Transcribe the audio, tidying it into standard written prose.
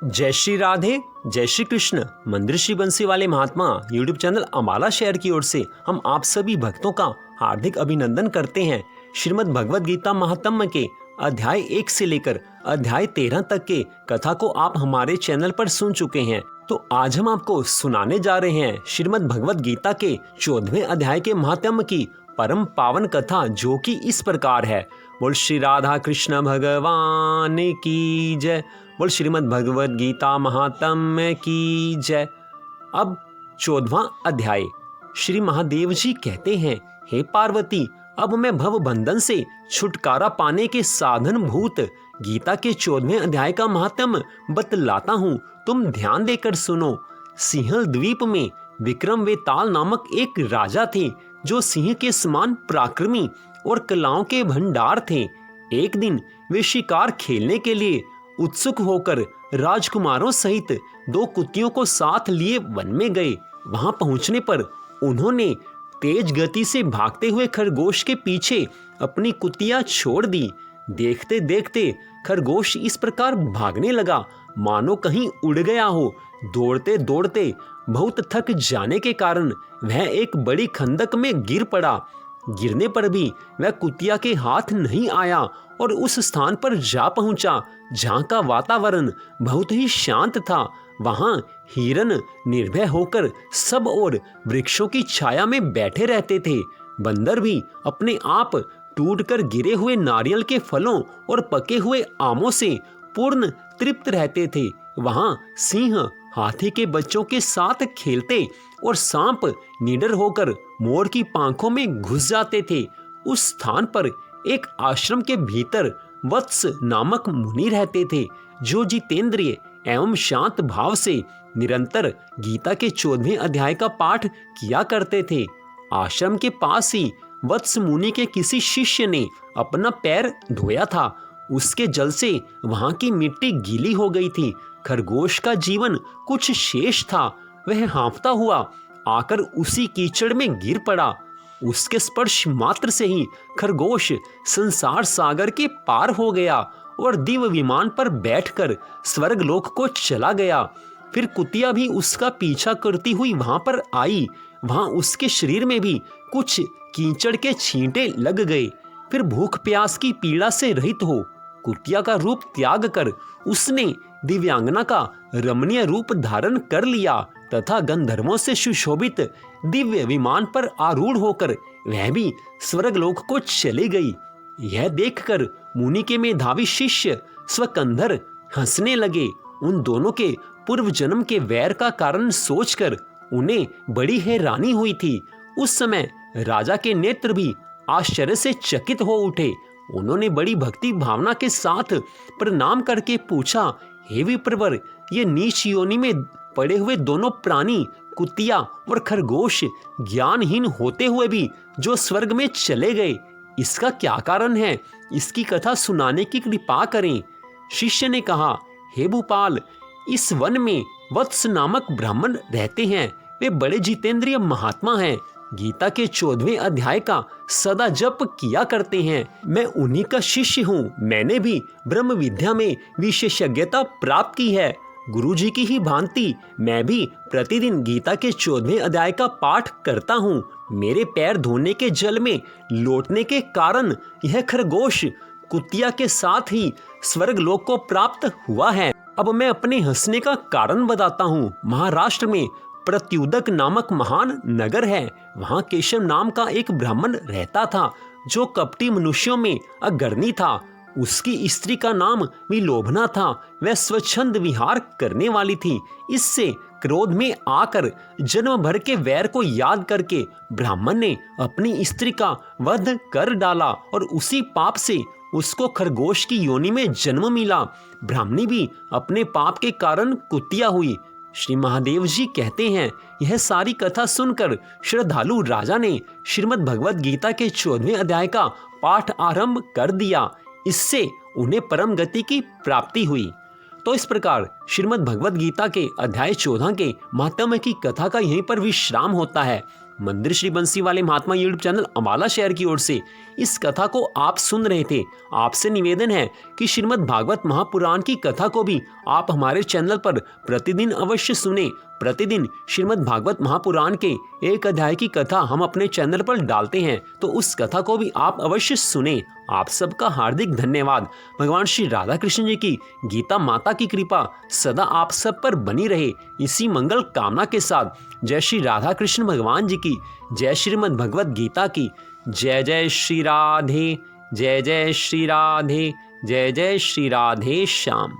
जय श्री राधे, जय श्री कृष्ण। मंदिर श्री बंसी वाले महात्मा यूट्यूब चैनल अम्बाला शहर की ओर से हम आप सभी भक्तों का हार्दिक अभिनंदन करते हैं। श्रीमद् भगवद गीता महात्म्य के अध्याय 1 से लेकर अध्याय 13 तक के कथा को आप हमारे चैनल पर सुन चुके हैं। तो आज हम आपको सुनाने जा रहे हैं श्रीमद् भगवद गीता के 14वें अध्याय के महात्म्य की परम पावन कथा, जो कि इस प्रकार है। बोल श्री राधा कृष्ण भगवान की जय। बोल श्रीमद् भगवद गीता महात्म्य की जय। अब 14वां अध्याय। श्री महादेव जी कहते हैं, हे पार्वती, अब मैं भव बंधन से छुटकारा पाने के साधन भूत गीता के 14वें अध्याय का महात्म्य बतलाता हूँ, तुम ध्यान देकर सुनो। सिंहल द्वीप में विक्रम वेताल नामक एक राजा थे, जो सिंह के समान पराक्रमी और कलाओं के भंडार थे। एक दिन वे शिकार खेलने के लिए उत्सुक होकर राजकुमारों सहित 2 कुतियों को साथ लिए वन में गए। वहां पहुंचने पर उन्होंने तेज गति से भागते हुए खरगोश के पीछे अपनी कुतियां छोड़ दी। देखते देखते खरगोश इस प्रकार भागने लगा मानो कहीं उड़ गया हो। दौड़ते दौड़ते बहुत थक जाने के कारण वह एक बड़ी खंदक में गिर पड़ा। गिरने पर भी वह कुतिया के हाथ नहीं आया और उस स्थान पर जा पहुंचा जहां का वातावरण बहुत ही शांत था। वहां हिरन निर्भय होकर सब और वृक्षों की छाया में बैठे रहते थे। बंदर भी अपने आप टूटकर गिरे हुए नारियल के फलों और पके हुए आमों से पूर्ण तृप्त रहते थे। वहां सिंह हाथी के बच्चों के साथ खेलते और सांप निडर होकर मोर की पांखों में घुस जाते थे। उस स्थान पर एक आश्रम के भीतर वत्स नामक मुनि रहते थे, जो जितेंद्रिय एवं शांत भाव से निरंतर गीता के 14वें अध्याय का पाठ किया करते थे। आश्रम के पास ही वत्स मुनि के किसी शिष्य ने अपना पैर धोया था। उसके जल से वहां की मिट्टी गीली हो गई थी। खरगोश का जीवन कुछ शेष था। वह हाँफता हुआ आकर उसी कीचड़ में गिर पड़ा। उसके स्पर्श मात्र से ही खरगोश संसार सागर के पार हो गया और दिव्य विमान पर बैठकर स्वर्गलोक को चला गया। फिर कुतिया भी उसका पीछा करती हुई वहां पर आई। वहां उसके शरीर में भी कुछ कीचड़ के छींटे लग गए। फिर भूख प्यास की पीड़ा से रहित हो कुतिया का रूप त्याग कर उसने दिव्यांगना का रमणीय रूप धारण कर लिया तथा गंधर्वों से सुशोभित दिव्य विमान पर आरूढ़ होकर वह भी स्वर्गलोक को चली गई। यह देखकर मुनि के मेधावी शिष्य स्वकंधर हंसने लगे। उन दोनों के पूर्व जन्म के वैर का कारण सोचकर उन्हें बड़ी हैरानी हुई थी। उस समय राजा के नेत्र भी आश्चर्य से चकित हो उठे। उन्होंने बड़ी भक्ति भावना के साथ प्रणाम करके पूछा, हे विप्रवर, ये नीच योनि में पड़े हुए दोनों प्राणी कुतिया और खरगोश ज्ञानहीन होते हुए भी जो स्वर्ग में चले गए, इसका क्या कारण है? इसकी कथा सुनाने की कृपा करें। शिष्य ने कहा, हे भूपाल, इस वन में वत्स नामक ब्राह्मण रहते हैं। वे बड़े जितेंद्रिय महात्मा हैं। गीता के 14वें अध्याय का सदा जप किया करते हैं। मैं उन्हीं का शिष्य हूँ। मैंने भी ब्रह्म विद्या में विशेषज्ञता प्राप्त की है। गुरु जी की ही भांति मैं भी प्रतिदिन गीता के 14वें अध्याय का पाठ करता हूँ। मेरे पैर धोने के जल में लौटने के कारण यह खरगोश कुतिया के साथ ही स्वर्गलोक को प्राप्त हुआ है। अब मैं अपने हंसने का कारण बताता हूँ। महाराष्ट्र में प्रत्युदक नामक महान नगर है। वहां केशव नाम का एक ब्राह्मण रहता था, जो कपटी मनुष्यों में अग्रणी था। उसकी स्त्री का नाम विलोभना था। वह स्वच्छंद विहार करने वाली थी। इससे क्रोध में आकर जन्म भर के वैर को याद करके ब्राह्मण ने अपनी स्त्री का वध कर डाला और उसी पाप से उसको खरगोश की योनि में जन्म मिला। ब्राह्मणी भी अपने पाप के कारण कुतिया हुई। श्री महादेव जी कहते हैं, यह सारी कथा सुनकर श्रद्धालु राजा ने श्रीमद् भगवद गीता के 14वें अध्याय का पाठ आरंभ कर दिया। इससे उन्हें परम गति की प्राप्ति हुई। तो इस प्रकार श्रीमद् भगवद गीता के अध्याय 14 के महात्म्य की कथा का यहीं पर विश्राम होता है। मंदिर श्री बंसी वाले महात्मा यूट्यूब चैनल अम्बाला शहर की ओर से इस कथा को आप सुन रहे थे। आपसे निवेदन है कि श्रीमद् भागवत महापुराण की कथा को भी आप हमारे चैनल पर प्रतिदिन अवश्य सुने। प्रतिदिन श्रीमद् भागवत महापुराण के एक अध्याय की कथा हम अपने चैनल पर डालते हैं, तो उस कथा को भी आप अवश्य सुने। आप सबका हार्दिक धन्यवाद। भगवान श्री राधा कृष्ण जी की गीता माता की कृपा सदा आप सब पर बनी रहे, इसी मंगल कामना के साथ जय श्री राधा कृष्ण भगवान जी की, जय श्रीमद् भगवत गीता की। जय जय श्री राधे, जय जय श्री राधे, जय जय श्री राधे श्याम।